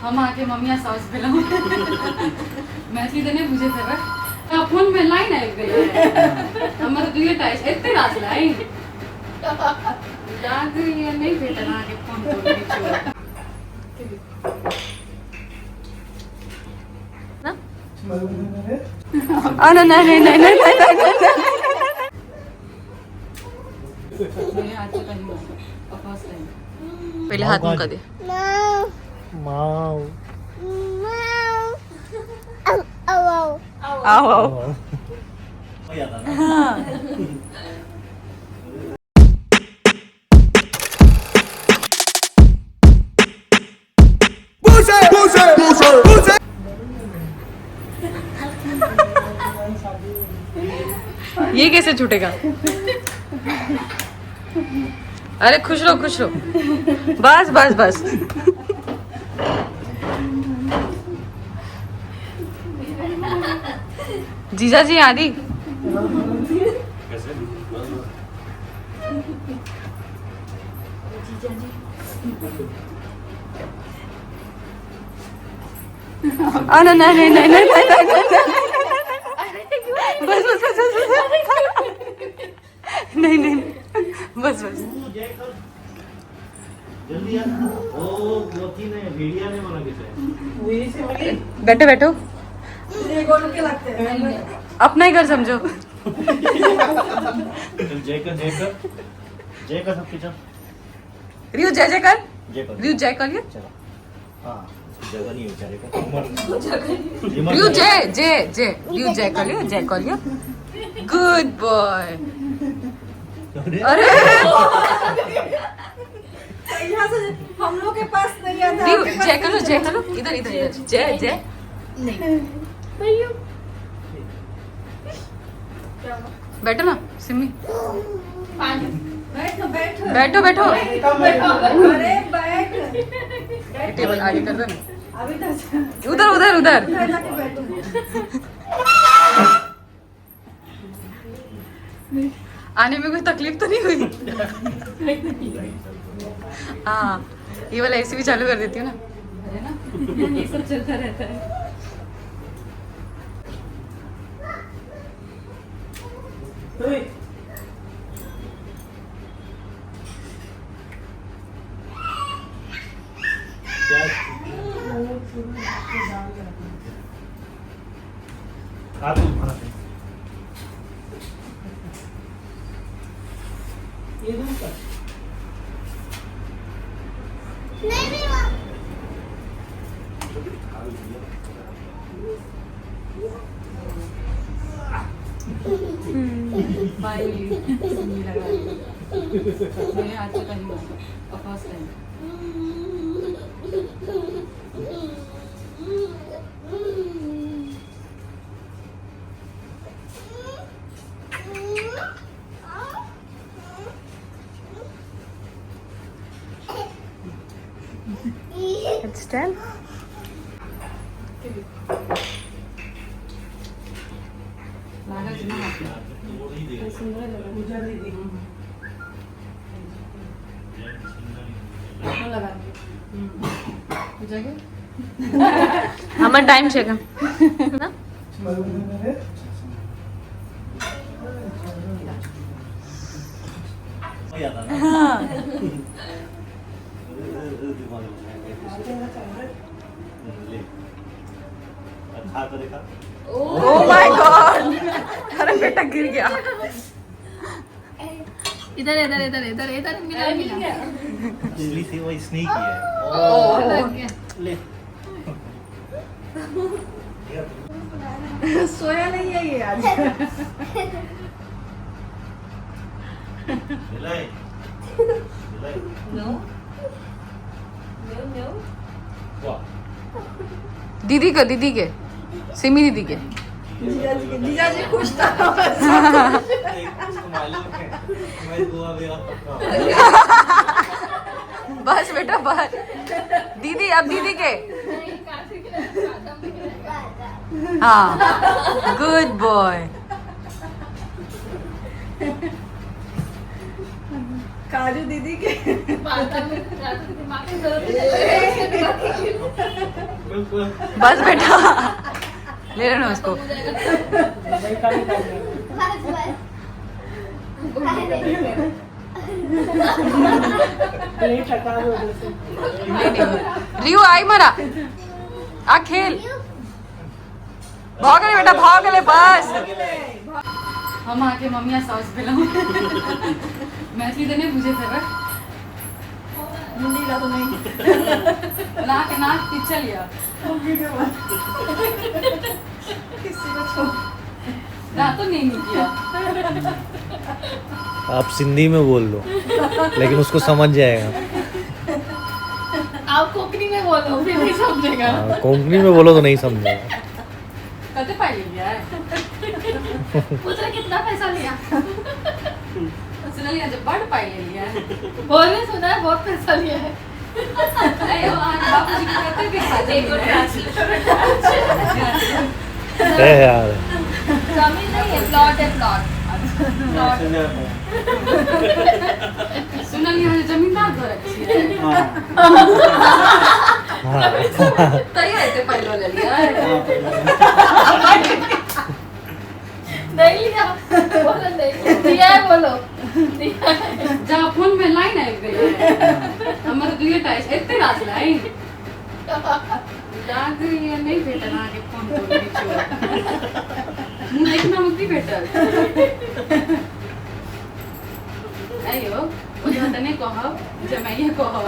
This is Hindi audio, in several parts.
हम आके मम्मी सॉस पेलहुँ मैथिली तऽ नहि बुझैत हेबै फोन में लाइन आबि गेलै हमर तऽ दुइए टा अछि एते रास लाइन लागैए नहि भेटल अहाँके फोन पहले हाथ मुका दे आओ आओ हाँ ये कैसे छूटेगा? अरे खुश रहो खुश रहो बस बस बस जीजा जी आदि नहीं नहीं नहीं नहीं नहीं बस बस बस नहीं नहीं बस बस बैठो बैठो अपना ही घर समझो जय कर सबके चल रियू जय जय कर रियू जय कर ये हाँ जगह नहीं बेचारे का रियू जय जय जय रियू जय कर लियो जय कर लियो गुड बॉय अरे यहाँ से हम लोग के पास नहीं आता रियू जय करो इधर इधर इधर जय जय बैठो ना सिमी बैठो बैठो बैठो बैठो अरे बैठ टेबल आगे कर दो ना अभी तक उधर उधर उधर जाके बैठो आने में कोई तकलीफ तो नहीं हुई हाँ ये वाला एसी भी चालू कर देती हूँ ना है ना ये सब चलता रहता है मैंने आज तक नहीं हुआ फर्स्ट टाइम It's done. लगा जी ना सुंदर लगा हमारा टाइम चेक है ना हाँ ओह माय गॉड अरे बेटा गिर गया इधर इधर इधर इधर इधर मिला मिला असली से वो स्नेक ही है ले सोया नहीं है ये आज मिलाई नो नो नो वाह दीदी के सिमी दीदी के जीजा जी खुश था मैं गोवा गया पक्का बस बेटा बस दीदी अब दीदी के हाँ गुड बॉय काजू दीदी के बस बेटा ले लेना उसको। रियू आई मारा आ खेल भागले बेटा भागले बस। हम आके मम्मिया सॉस पेला मैथिली तो नहीं बुझे थे बस हिंदी का तो नहीं नाक नाक पीछे लिया वीडियो में किसी को छोड़ ना तो नहीं किया। आप सिंधी में बोल दो लेकिन उसको समझ जाएगा। आप कोंकणी में बोलो फिर नहीं समझेगा। हाँ, कोंकणी में बोलो तो नहीं समझेगा। कते पाई लिया है पूछ रहे कितना पैसा लिया। सुन लिया जब बड़ पाई ले लिया है बोलने सुना है बहुत पैसा लिया है। अयो आज बापूजी को कहते भी खाते एक और है यार जमीन नहीं है प्लॉट है प्लॉट। सुनल यहाँ जमींदार घर अच्छी है हाँ तैयार है पहले ले लिया है नहीं लिया बोलो नहीं दिया है बोलो जहाँ फोन में लाइन आई गई है हमारे दुए टाइस इतने रात लाइन दाग ये नहीं भेटल आगे फोन को नीचे मुंह देखना मत नहीं भेटल अयो ओजा तने कहब जमाइए कहब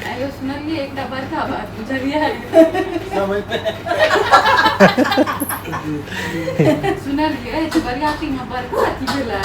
अयो सुनलिए एकटा बड़का बात बुझलिए सुनलिए जे बरियाती में बड़का अथी भेला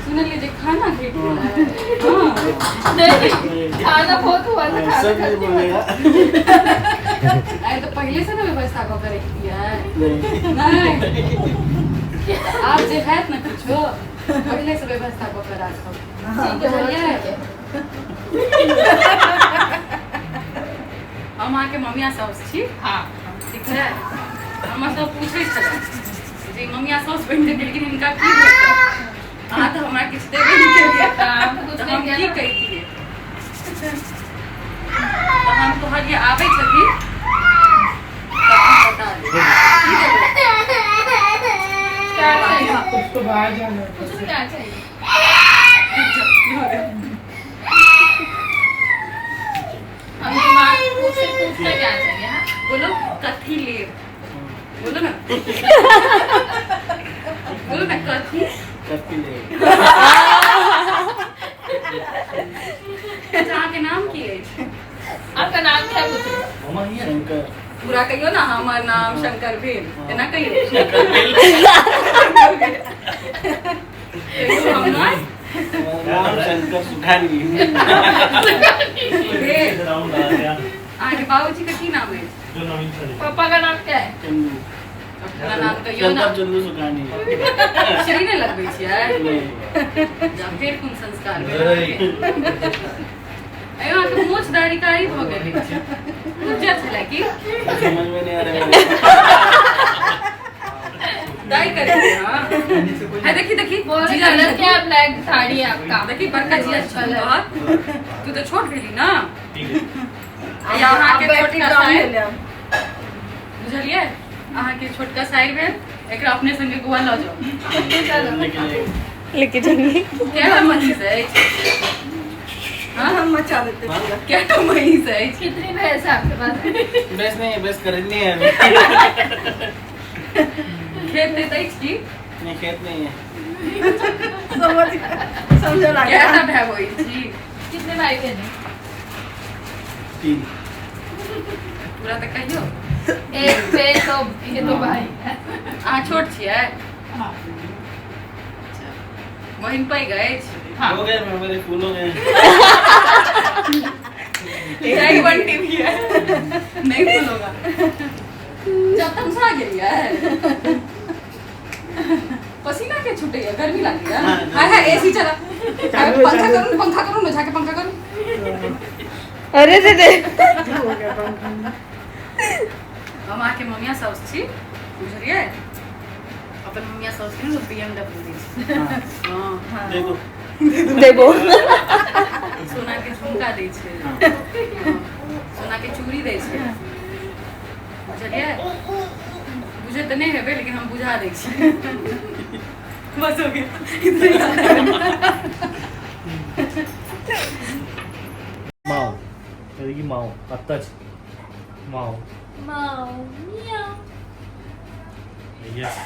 सुनलिए जे खाना भेट गेला है हां नहीं खाना बहुत हुआ था सब नहीं बोलेगा। अरे तो पहले से ना व्यवस्था को करे दिया है नहीं आप जे है ना कुछो पहले से व्यवस्था को करा दो ठीक है हम आके मम्मिया सॉस छी हां ठीक है हम सब पूछे छला जे मम्मिया सॉस बन दे लेकिन इनका की होता हां तो हमरा किछ देबे नहीं केलिए हम कुछ नहीं की कही थी तो हम तो हजे आवे छथी बता दे क्या चाहिए उसको बाहर जाना कुछ क्या चाहिए हम दिमाग पूछते क्या चाहिए हाँ बोलो कथी ले बोलो ना बोलो ना कथी करती ले जहाँ के नाम की है आपका नाम क्या पूछ रहे शंकर पूरा कहियो ना हमार नाम शंकर भेल एना कहियो हम ना नाम शंकर सुखानी आगे बाबूजी का की नाम है पापा का नाम क्या है चंदू अपना नाम कहियो ना शंकर चंदू सुखानी श्री ने लगबै छियै जा फेर कोन संस्कार भेल अयो आके मोछ दाढ़ी कारी भ गेलै पूजा छलै की समझ में नहीं आ रहा दाई करे हां है देखी देखी बोल जीजा कलर क्या ब्लैक साड़ी है आपका देखी बड़का जिया छल तू तो छोट भेली ना यहाँ के छोटका साइर बुझलिए अहाँ के छोटका साइर भेल एकरा अपने संगे गोवा ल जाओ लेके जाएंगे क्या महीस है हम मचा देते पूरा क्या महीस है कितनी भैंस है आपके पास बेस नहीं है बेस खरीदनी है खेत देते की नहीं खेत नहीं है समझ लगा क्या ना भय होई छी कितने भाई बहन हैं 3 पूरा तक कहियो एक पे तो ये तो भाई है अहाँ छोट छियै हाँ बहिन पै गए हो गए मेरे फूल हो गए यही बंटी भी है नहीं फूल होगा जब तक सा गई है पसीना के छूटे है गर्मी लगी है हाय हाय एसी चला पंखा करूं ना जाके पंखा करूं अरे दे दे हम आके मम्मिया सॉस छी बुझलिए अपन मम्मिया सॉस के BMW दी हां देखो देबो सोना के बना देगी बस हो गया इतना ही आता है। माव करेगी माव आत्ताच माव माऊ मियाऊ यस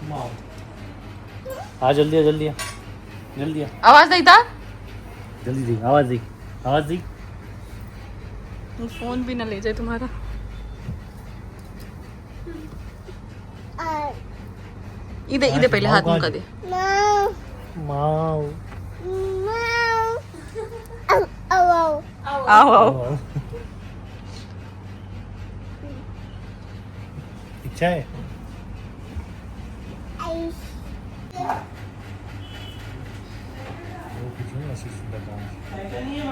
माव आ जल्दी आ जल्दी आ जल्दी आ आवाज नहीं था जल्दी दी आवाज दी फोन भी ना ले जाए तुम्हारा इधर पहले हाथ मुका दे माव आओ आओ इच्छा है वो कुछ नहीं ऐसी सुंदर काम